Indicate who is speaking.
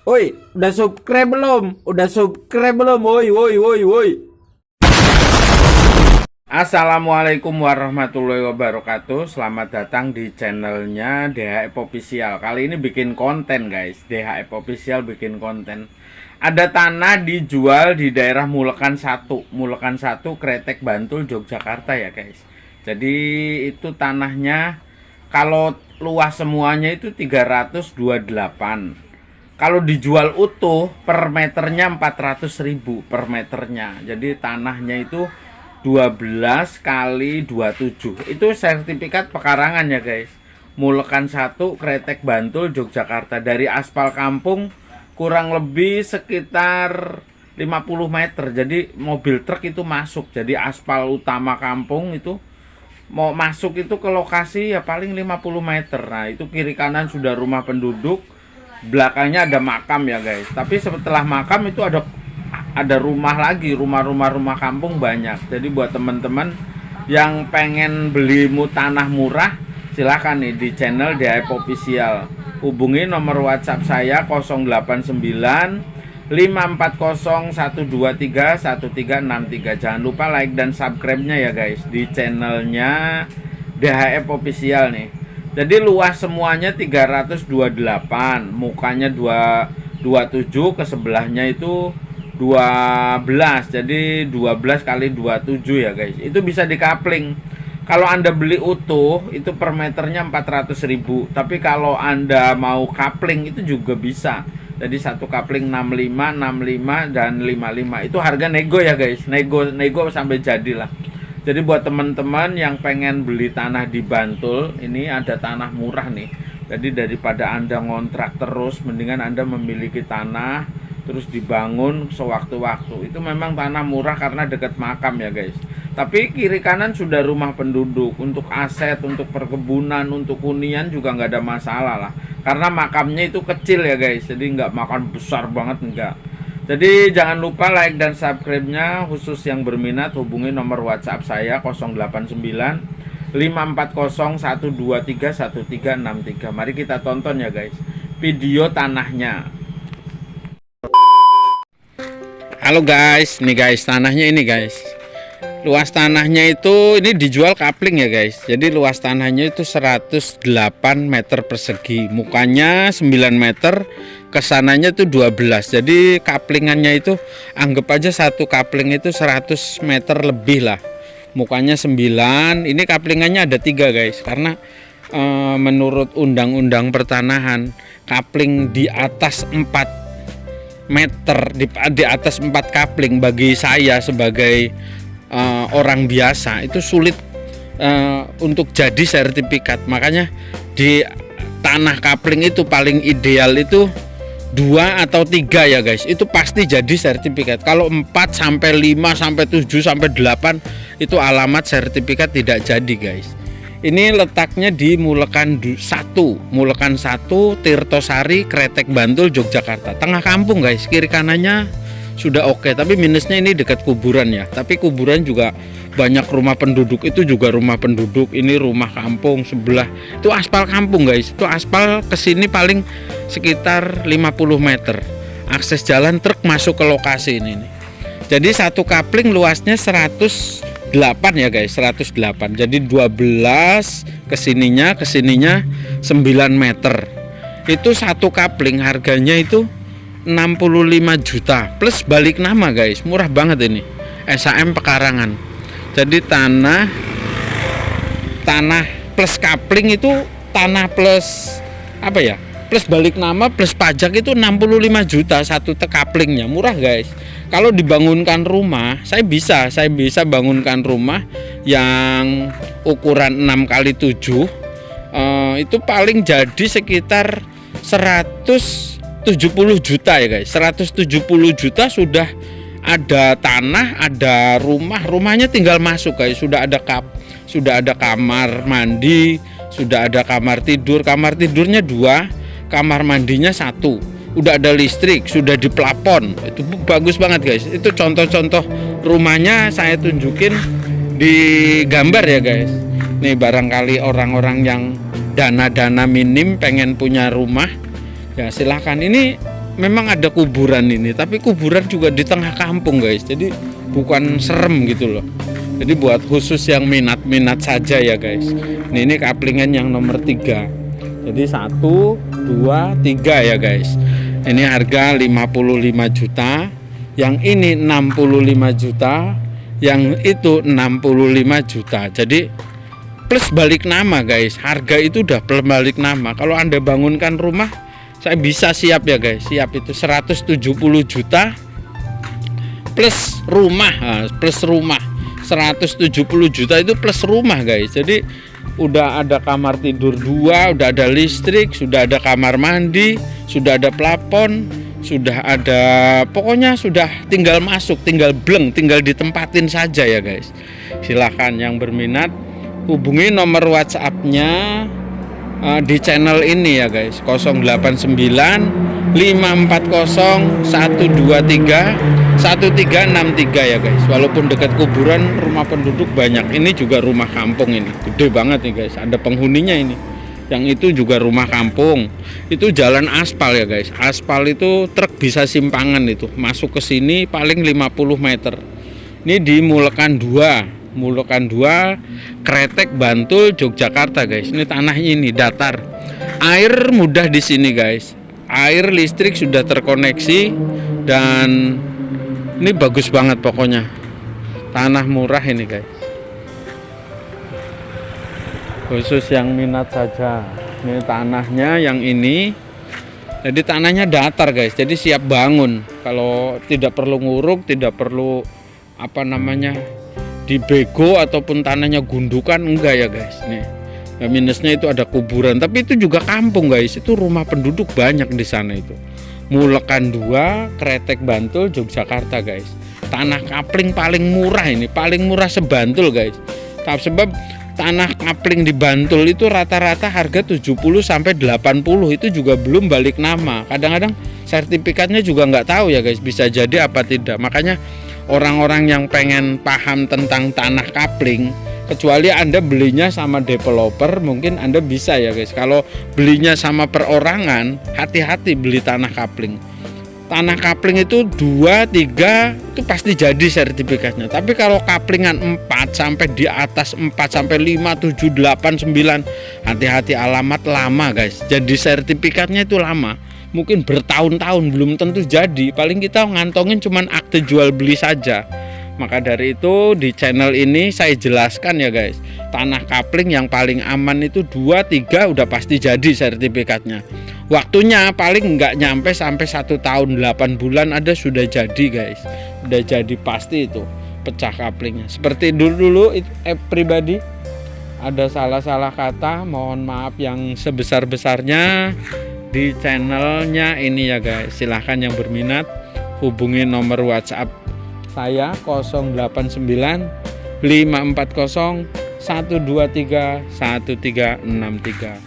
Speaker 1: Woi, udah subscribe belum? Udah subscribe belum? Woi, woi, woi, woi. Assalamualaikum warahmatullahi wabarakatuh. Selamat datang di channelnya DHF Official. Kali ini bikin konten guys. DHF Official bikin konten. Ada tanah dijual di daerah Mulekan 1. Mulekan 1, Kretek, Bantul, Yogyakarta ya guys. Jadi itu tanahnya kalau luas semuanya itu 328. Kalau dijual utuh per meternya 400.000 per meternya. Jadi tanahnya itu 12 kali 27. Itu sertifikat pekarangan ya guys. Mulekan 1, Kretek, Bantul, Yogyakarta. Dari aspal kampung kurang lebih sekitar 50 meter. Jadi mobil truk itu masuk. Jadi aspal utama kampung itu mau masuk itu ke lokasi ya paling 50 meter. Nah itu kiri kanan sudah rumah penduduk, belakangnya ada makam ya guys. Tapi setelah makam itu ada rumah lagi, rumah kampung banyak. Jadi buat teman-teman yang pengen beli tanah murah, silahkan nih di channel DHF Official. Hubungi nomor WhatsApp saya 089 540 123 1363. Jangan lupa like dan subscribe-nya ya guys di channelnya DHF Official nih. Jadi luas semuanya 328, mukanya 227, ke sebelahnya itu 12. Jadi 12 kali 27 ya guys. Itu bisa dikapling. Kalau Anda beli utuh itu per meternya 400.000. Tapi kalau Anda mau kapling itu juga bisa. Jadi satu kapling 65, 65 dan 55. Itu harga nego ya guys. Nego sampai jadilah. Jadi buat teman-teman yang pengen beli tanah di Bantul, ini ada tanah murah nih. Jadi daripada Anda ngontrak terus, mendingan Anda memiliki tanah terus dibangun sewaktu-waktu. Itu memang tanah murah karena dekat makam ya guys. Tapi kiri kanan sudah rumah penduduk. Untuk aset, untuk perkebunan, untuk hunian juga nggak ada masalah lah. Karena makamnya itu kecil ya guys. Jadi nggak makan besar banget, enggak. Jadi jangan lupa like dan subscribe-nya. Khusus yang berminat hubungi nomor WhatsApp saya 089 540 123 1363. Mari kita tonton ya guys video tanahnya. Halo guys, nih guys tanahnya ini guys. Luas tanahnya itu ini dijual kapling ya guys. Jadi luas tanahnya itu 108 meter persegi. Mukanya 9 meter, kesananya itu 12. Jadi kaplingannya itu anggap aja satu kapling itu 100 meter lebih lah. Mukanya 9. Ini kaplingannya ada 3 guys. Karena menurut undang-undang pertanahan, kapling di atas 4 meter, di atas 4 kapling bagi saya sebagai orang biasa itu sulit untuk jadi sertifikat. Makanya di tanah kapling itu paling ideal itu 2 atau 3 ya guys, itu pasti jadi sertifikat. Kalau 4 sampai 5 sampai 7 sampai 8 itu alamat sertifikat tidak jadi guys. Ini letaknya di Mulekan 1, Mulekan 1, Tirtosari, Kretek, Bantul, Yogyakarta. Tengah kampung guys, kiri kanannya sudah oke. Tapi minusnya ini dekat kuburan ya. Tapi kuburan juga banyak rumah penduduk, itu juga rumah penduduk. Ini rumah kampung sebelah. Itu aspal kampung guys. Itu aspal kesini paling sekitar 50 meter. Akses jalan truk masuk ke lokasi ini nih. Jadi satu kapling luasnya 108 ya guys, 108. Jadi 12 kesininya 9 meter. Itu satu kapling harganya itu 65 juta plus balik nama guys. Murah banget ini. SAM pekarangan. Jadi tanah plus kapling itu tanah plus apa ya? Plus balik nama plus pajak itu 65 juta satu kaplingnya. Murah guys. Kalau dibangunkan rumah, saya bisa bangunkan rumah yang ukuran 6 kali 7 itu paling jadi sekitar 170 juta ya guys. 170 juta sudah ada tanah, ada rumahnya tinggal masuk guys. Sudah ada kamar mandi, sudah ada kamar tidur. Kamar tidurnya 2, kamar mandinya 1. Udah ada listrik, sudah di plafon. Itu bagus banget guys. Itu contoh-contoh rumahnya saya tunjukin di gambar ya guys. Nih barangkali orang-orang yang dana minim pengen punya rumah, ya silahkan. Ini memang ada kuburan ini, tapi kuburan juga di tengah kampung guys, jadi bukan serem gitu loh. Jadi buat khusus yang minat-minat saja ya guys. Ini kaplingan yang nomor 3. Jadi 1, 2, 3 ya guys. Ini harga 55 juta, yang ini 65 juta, yang itu 65 juta. Jadi plus balik nama guys, harga itu udah plus balik nama. Kalau Anda bangunkan rumah, saya bisa siap ya guys, siap itu 170 juta plus rumah, plus rumah 170 juta itu plus rumah guys. Jadi udah ada kamar tidur 2, udah ada listrik, sudah ada kamar mandi, sudah ada plafon, sudah ada, pokoknya sudah tinggal masuk, tinggal bleng, tinggal ditempatin saja ya guys. Silahkan yang berminat hubungi nomor WhatsApp-nya di channel ini ya guys, 089 540 123 1363 ya guys. Walaupun dekat kuburan, rumah penduduk banyak. Ini juga rumah kampung, ini gede banget nih guys, ada penghuninya ini. Yang itu juga rumah kampung. Itu jalan aspal ya guys. Aspal itu truk bisa simpangan, itu masuk ke sini paling 50 meter. Ini di Mulekan 2, Mulekan 2, Kretek, Bantul, Yogyakarta guys. Ini tanahnya ini datar. Air mudah di sini guys. Air listrik sudah terkoneksi dan ini bagus banget pokoknya. Tanah murah ini guys. Khusus yang minat saja. Ini tanahnya yang ini. Jadi tanahnya datar guys. Jadi siap bangun. Kalau tidak perlu nguruk, tidak perlu apa namanya, dibego ataupun tanahnya gundukan, enggak ya guys. Nih. Nah, minusnya itu ada kuburan, tapi itu juga kampung guys. Itu rumah penduduk banyak di sana itu. Mulekan 2, Kretek, Bantul, Yogyakarta guys. Tanah kapling paling murah ini, paling murah seBantul guys. Sebab tanah kapling di Bantul itu rata-rata harga 70 sampai 80, itu juga belum balik nama. Kadang-kadang sertifikatnya juga nggak tahu ya guys, bisa jadi apa tidak. Makanya orang-orang yang pengen paham tentang tanah kapling, kecuali Anda belinya sama developer, mungkin Anda bisa ya guys. Kalau belinya sama perorangan, hati-hati beli tanah kapling. Tanah kapling itu 2, 3 itu pasti jadi sertifikatnya. Tapi kalau kaplingan 4 sampai di atas 4 sampai 5, 7, 8, 9, hati-hati, alamat lama guys. Jadi sertifikatnya itu lama. Mungkin bertahun-tahun belum tentu jadi. Paling kita ngantongin cuman akte jual beli saja. Maka dari itu di channel ini saya jelaskan ya guys, tanah kapling yang paling aman itu 2, 3 udah pasti jadi sertifikatnya. Waktunya paling nggak nyampe sampai 1 tahun 8 bulan ada sudah jadi guys. Udah jadi pasti itu pecah kaplingnya. Seperti dulu pribadi ada salah-salah kata, mohon maaf yang sebesar-besarnya di channelnya ini ya guys. Silahkan yang berminat hubungi nomor WhatsApp saya 089 540 123 1363.